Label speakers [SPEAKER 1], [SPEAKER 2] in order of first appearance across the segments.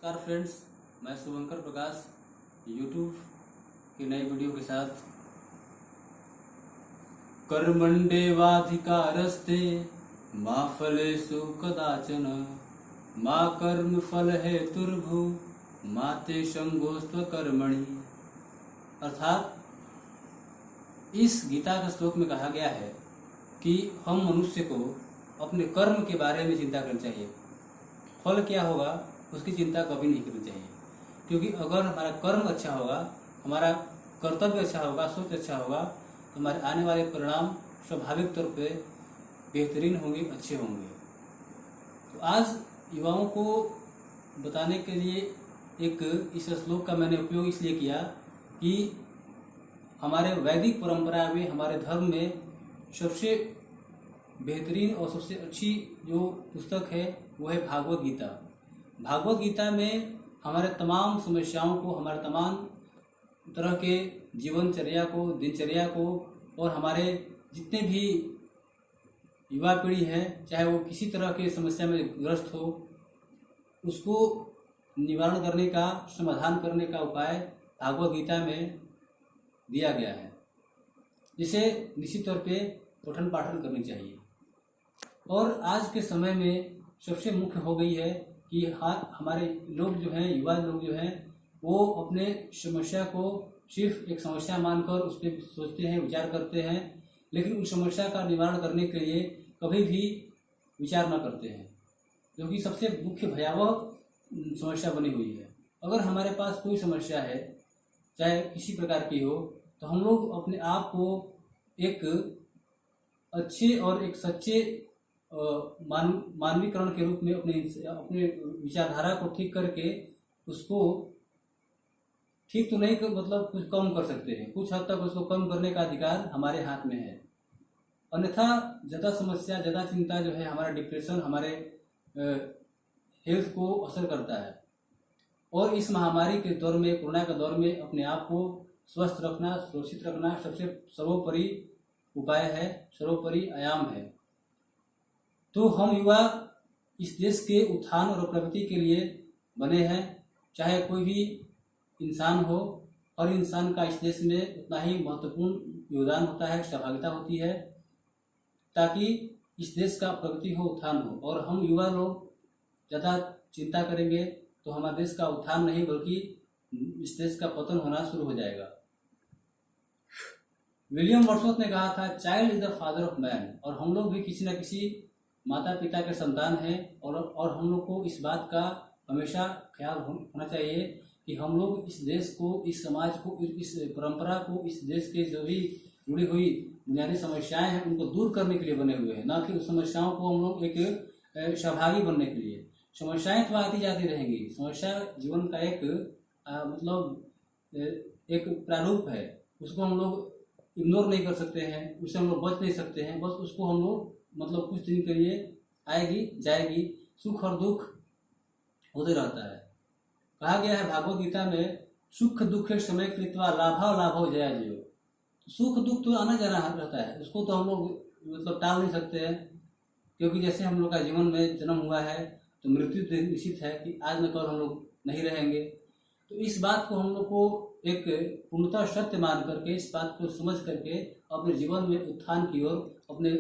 [SPEAKER 1] नमस्कार फ्रेंड्स, मैं शुभंकर प्रकाश यूट्यूब की नई वीडियो के साथ। कर्मण्येवाधिकारस्ते मा फलेषु कदाचन मा कर्म फल हेतुर्भु मा ते संगोस्त्व कर्मणि। अर्थात इस गीता के श्लोक में कहा गया है कि हम मनुष्य को अपने कर्म के बारे में चिंता करनी चाहिए। फल क्या होगा उसकी चिंता कभी नहीं करनी चाहिए, क्योंकि अगर हमारा कर्म अच्छा होगा, हमारा कर्तव्य अच्छा होगा, सोच अच्छा होगा, तो हमारे आने वाले परिणाम स्वाभाविक तौर पे बेहतरीन होंगे, अच्छे होंगे। तो आज युवाओं को बताने के लिए एक इस श्लोक का मैंने उपयोग इसलिए किया कि हमारे वैदिक परंपरा में, हमारे धर्म में सबसे बेहतरीन और सबसे अच्छी जो पुस्तक है वो है भागवत गीता। भागवत गीता में हमारे तमाम समस्याओं को, हमारे तमाम तरह के जीवनचर्या को, दिनचर्या को, और हमारे जितने भी युवा पीढ़ी है, चाहे वो किसी तरह के समस्या में ग्रस्त हो, उसको निवारण करने का, समाधान करने का उपाय भागवत गीता में दिया गया है, जिसे निश्चित तौर पे पठन पाठन करनी चाहिए। और आज के समय में सबसे मुख्य हो गई है कि हमारे लोग जो हैं, युवा लोग जो हैं, वो अपने समस्या को सिर्फ एक समस्या मानकर उस पर सोचते हैं, विचार करते हैं, लेकिन उस समस्या का निवारण करने के लिए कभी भी विचार न करते हैं, जो कि सबसे मुख्य भयावह समस्या बनी हुई है। अगर हमारे पास कोई समस्या है, चाहे किसी प्रकार की हो, तो हम लोग अपने आप को एक अच्छे और एक सच्चे मानवीकरण के रूप में अपने विचारधारा को ठीक करके उसको ठीक तो नहीं मतलब कुछ कम कर सकते हैं, कुछ हद तक उसको कम करने का अधिकार हमारे हाथ में है। अन्यथा ज़्यादा समस्या, ज़्यादा चिंता जो है, हमारा डिप्रेशन, हमारे हेल्थ को असर करता है। और इस महामारी के दौर में, कोरोना के दौर में अपने आप को स्वस्थ रखना, सुरक्षित रखना सबसे सर्वोपरि उपाय है, सर्वोपरि आयाम है। तो हम युवा इस देश के उत्थान और प्रगति के लिए बने हैं। चाहे कोई भी इंसान हो, हर इंसान का इस देश में उतना ही महत्वपूर्ण योगदान होता है, सहभागिता होती है, ताकि इस देश का प्रगति हो, उत्थान हो। और हम युवा लोग ज़्यादा चिंता करेंगे तो हमारे देश का उत्थान नहीं बल्कि इस देश का पतन होना शुरू हो जाएगा। विलियम वर्ड्सवर्थ ने कहा था, child is the father of man. और हम लोग भी किसी न किसी माता पिता के संतान हैं, और हम लोग को इस बात का हमेशा ख्याल होना चाहिए कि हम लोग इस देश को, इस समाज को, इस परंपरा को, इस देश के जो भी जुड़ी हुई बुनियादी समस्याएं हैं उनको दूर करने के लिए बने हुए हैं, ना कि उस समस्याओं को हम लोग एक सहभागी बनने के लिए। समस्याएं तो आती जाती रहेंगी, समस्या जीवन का एक एक प्रारूप है, उसको हम लोग इग्नोर नहीं कर सकते हैं, उससे हम लोग बच नहीं सकते हैं। बस उसको हम लोग कुछ दिन के लिए आएगी जाएगी, सुख और दुख होते रहता है। कहा गया है भागवत गीता में, सुख दुख समय कृत्वा लाभा लाभो जया जियो। सुख दुख तो आना जाना रहता है, उसको तो हम लोग टाल नहीं सकते हैं, क्योंकि जैसे हम लोग का जीवन में जन्म हुआ है तो मृत्यु तो निश्चित है कि आज न कल हम लोग नहीं रहेंगे। तो इस बात को हम लोग को एक पूर्णतः सत्य मान करके, इस बात को समझ करके अपने जीवन में उत्थान की ओर, अपने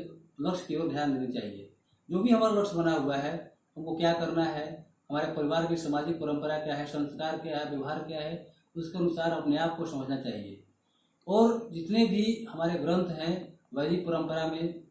[SPEAKER 1] लक्ष्य की ओर ध्यान देना चाहिए। जो भी हमारा लक्ष्य बना हुआ है, हमको क्या करना है, हमारे परिवार की सामाजिक परंपरा क्या है, संस्कार क्या है, व्यवहार क्या है, उसके अनुसार अपने आप को समझना चाहिए। और जितने भी हमारे ग्रंथ हैं वैदिक परंपरा में,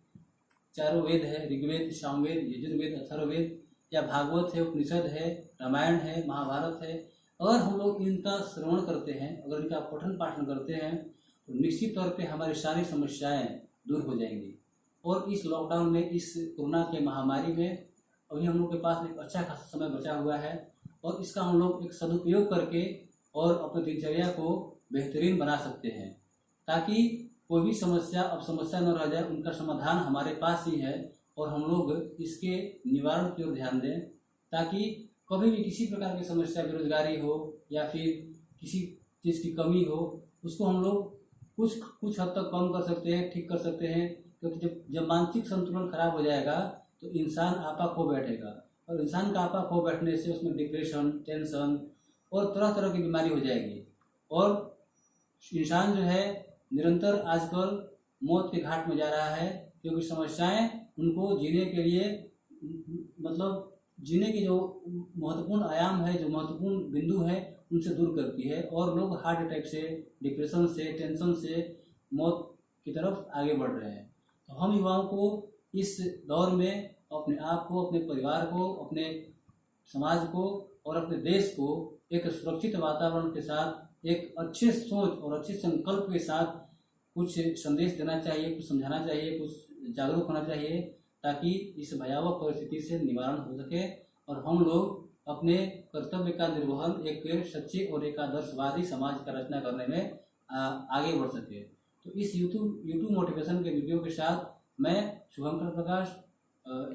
[SPEAKER 1] चारों वेद है, ऋग्वेद, सामवेद, यजुर्वेद, अथर्ववेद, या भागवत है, उपनिषद है, रामायण है, महाभारत है, अगर हम लोग इनका श्रवण करते हैं, अगर इनका पठन पाठन करते हैं, तो निश्चित तौर पे हमारी सारी समस्याएं दूर हो जाएंगी। और इस लॉकडाउन में, इस कोरोना के महामारी में अभी हम लोग के पास एक अच्छा खासा समय बचा हुआ है, और इसका हम लोग एक सदुपयोग करके और अपनी दिनचर्या को बेहतरीन बना सकते हैं, ताकि कोई भी समस्या अब समस्या न रह जाए, उनका समाधान हमारे पास ही है। और हम लोग इसके निवारण की ओर ध्यान दें, ताकि कभी भी किसी प्रकार की समस्या, बेरोजगारी हो या फिर किसी चीज़ की कमी हो, उसको हम लोग कुछ हद तक कम कर सकते हैं, ठीक कर सकते हैं। क्योंकि जब मानसिक संतुलन खराब हो जाएगा तो इंसान आपा खो बैठेगा, और इंसान का आपा खो बैठने से उसमें डिप्रेशन, टेंशन और तरह तरह की बीमारी हो जाएगी। और इंसान जो है निरंतर आजकल मौत के घाट में जा रहा है, क्योंकि समस्याएं उनको जीने के लिए मतलब जीने की जो महत्वपूर्ण आयाम है, जो महत्वपूर्ण बिंदु है, उनसे दूर करती है और लोग हार्ट अटैक से, डिप्रेशन से, टेंशन से मौत की तरफ आगे बढ़ रहे हैं। तो हम युवाओं को इस दौर में अपने आप को, अपने परिवार को, अपने समाज को और अपने देश को एक सुरक्षित वातावरण के साथ, एक अच्छे सोच और अच्छे संकल्प के साथ कुछ संदेश देना चाहिए, कुछ समझाना चाहिए, कुछ जागरूक होना चाहिए, ताकि इस भयावह परिस्थिति से निवारण हो सके और हम लोग अपने कर्तव्य का निर्वहन एक सच्चे और एक आदर्शवादी समाज का रचना करने में आगे बढ़ सके। तो इस यूट्यूब मोटिवेशन के वीडियो के साथ मैं शुभंकर प्रकाश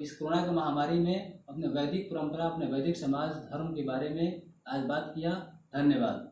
[SPEAKER 1] इस कोरोना की महामारी में अपने वैदिक परंपरा, अपने वैदिक समाज धर्म के बारे में आज बात किया। धन्यवाद।